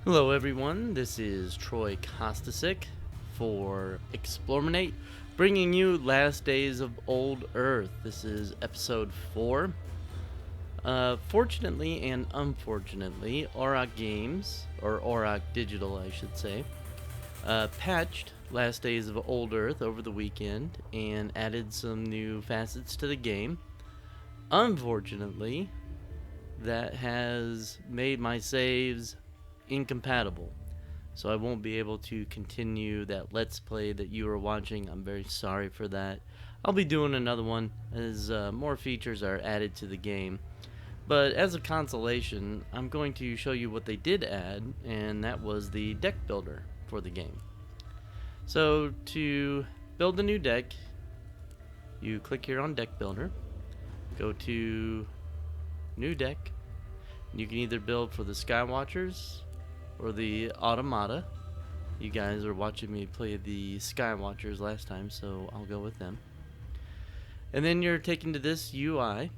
Hello everyone, this is Troy Kostasic for Explorminate, bringing you Last Days of Old Earth. This is episode 4. Fortunately and unfortunately, Auroch Games, or Auroch Digital I should say, patched Last Days of Old Earth over the weekend and added some new facets to the game. Unfortunately, that has made my saves incompatible, so I won't be able to continue that let's play that you were watching. I'm very sorry for that. I'll be doing another one as more features are added to the game, but as a consolation I'm going to show you what they did add, and that was the deck builder for the game. So to build a new deck, you click here on deck builder, go to new deck. You can either build for the Skywatchers or the Automata. You guys are watching me play the Skywatchers last time, so I'll go with them. And then you're taken to this UI.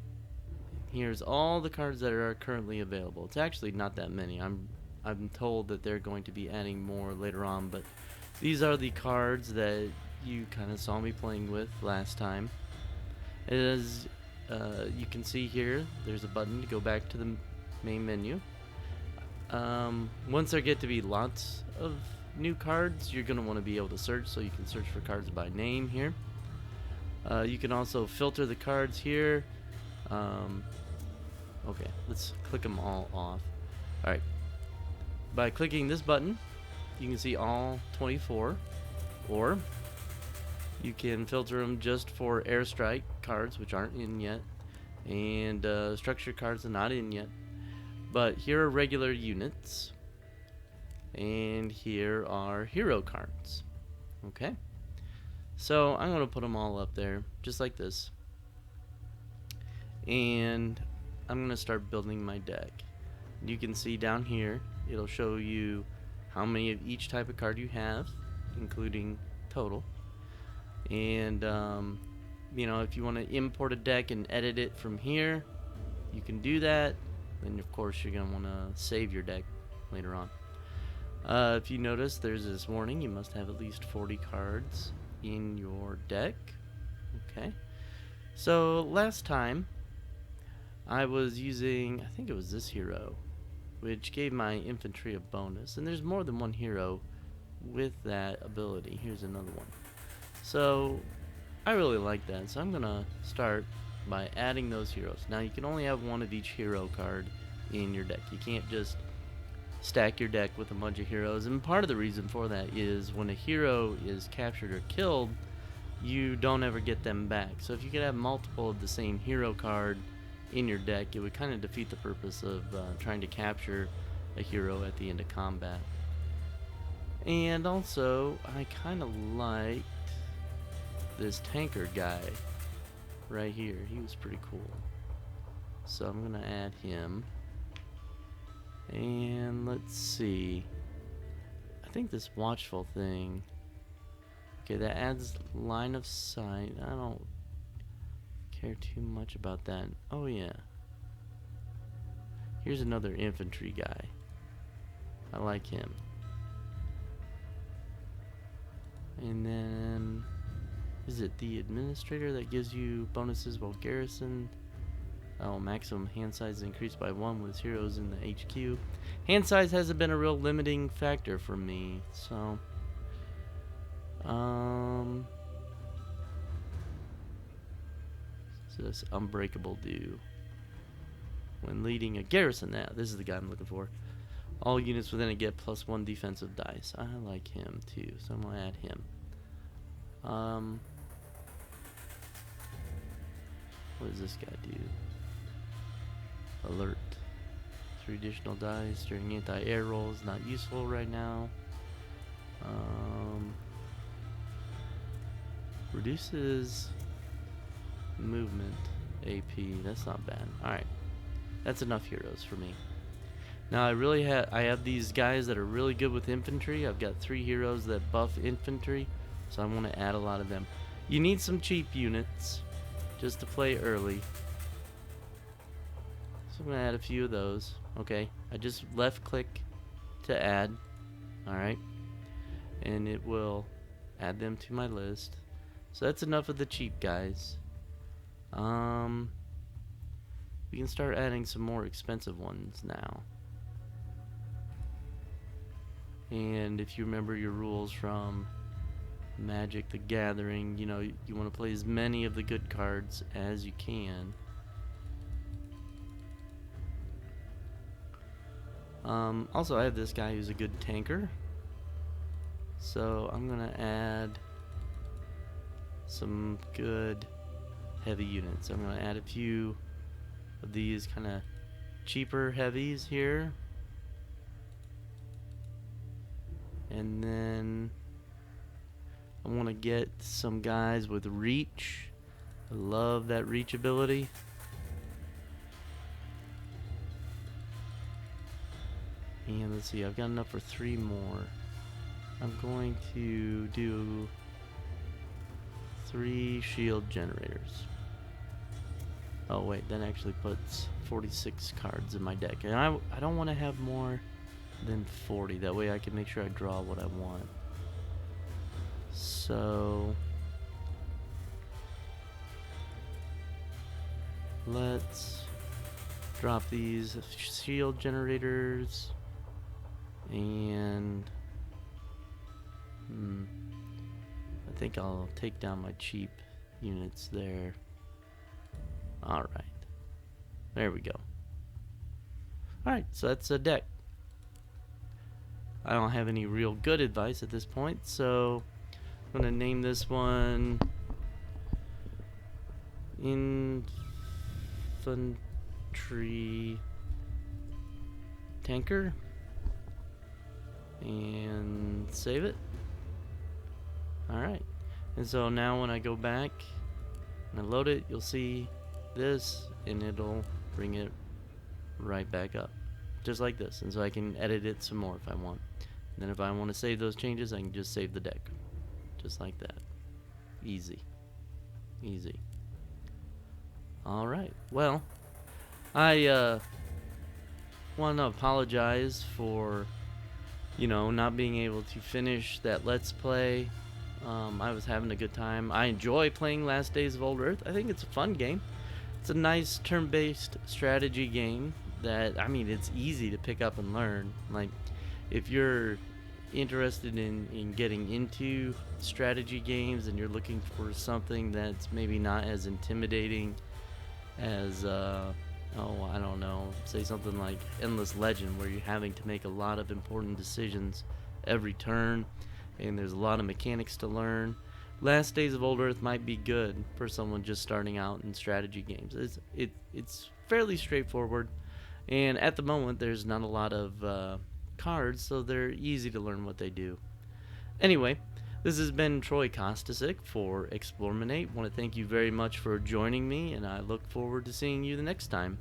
Here's all the cards that are currently available. It's actually not that many. I'm told that they're going to be adding more later on, but these are the cards that you kind of saw me playing with last time. As you can see here, there's a button to go back to the main menu. Once there get to be lots of new cards, you're going to want to be able to search, so you can search for cards by name here. You can also filter the cards here. Okay, let's click them all off. Alright, by clicking this button you can see all 24, or you can filter them just for airstrike cards, which aren't in yet, and structure cards are not in yet. But here are regular units, and here are hero cards. Okay, so I'm going to put them all up there just like this, and I'm going to start building my deck. You can see down here it'll show you how many of each type of card you have, including total. And you know, if you want to import a deck and edit it from here, you can do that. Then of course you're going to want to save your deck later on. If you notice, there's this warning: you must have at least 40 cards in your deck. Okay, so last time I was using, I think it was this hero, which gave my infantry a bonus, and there's more than one hero with that ability. Here's another one. So I really like that, so I'm gonna start by adding those heroes. Now you can only have one of each hero card in your deck. You can't just stack your deck with a bunch of heroes, and part of the reason for that is when a hero is captured or killed, you don't ever get them back. So if you could have multiple of the same hero card in your deck, it would kind of defeat the purpose of trying to capture a hero at the end of combat. And also, I kind of liked this tanker guy right here. He was pretty cool, so I'm gonna add him. And let's see, I think this watchful thing, okay, that adds line of sight. I don't care too much about that. Oh yeah, here's another infantry guy. I like him. And then, is it the administrator that gives you bonuses while garrison? Oh, maximum hand size increased by 1 with heroes in the HQ. Hand size hasn't been a real limiting factor for me, so this unbreakable do when leading a garrison. Now this is the guy I'm looking for. All units within it get +1 defensive dice. I like him too, so I'm gonna add him. What does this guy do? Alert. 3 additional dice during anti-air rolls. Not useful right now. Reduces movement AP. That's not bad. Alright. That's enough heroes for me. Now I have these guys that are really good with infantry. I've got 3 heroes that buff infantry, so I want to add a lot of them. You need some cheap units just to play early. So I'm going to add a few of those. Okay, I just left click to add. Alright, and it will add them to my list. So that's enough of the cheap guys. We can start adding some more expensive ones now. And if you remember your rules from Magic the Gathering, you know, you want to play as many of the good cards as you can. Also, I have this guy who's a good tanker, so I'm gonna add some good heavy units. I'm gonna add a few of these kind of cheaper heavies here, and then I want to get some guys with reach. I love that reach ability. And let's see, I've got enough for 3 more. I'm going to do 3 shield generators. Oh wait, that actually puts 46 cards in my deck. And I don't want to have more than 40. That way I can make sure I draw what I want. So let's drop these shield generators. And I think I'll take down my cheap units there. Alright, there we go. Alright, so that's a deck. I don't have any real good advice at this point, so I'm gonna name this one Infantry Tanker, and save it. Alright, and so now when I go back and I load it, you'll see this, and it'll bring it right back up, just like this. And so I can edit it some more if I want. And then if I want to save those changes, I can just save the deck, just like that. Easy, easy. Alright, well, I want to apologize for, you know, not being able to finish that Let's Play. I was having a good time. I enjoy playing Last Days of Old Earth. I think it's a fun game. It's a nice turn-based strategy game that, I mean, it's easy to pick up and learn. Like, if you're interested in getting into strategy games and you're looking for something that's maybe not as intimidating as oh, I don't know, say something like Endless Legend, where you're having to make a lot of important decisions every turn and there's a lot of mechanics to learn, Last Days of Old Earth might be good for someone just starting out in strategy games. It's fairly straightforward, and at the moment there's not a lot of cards, so they're easy to learn what they do. Anyway, this has been Troy Kostasic for Explorminate. I want to thank you very much for joining me, and I look forward to seeing you the next time.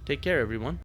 Take care, everyone.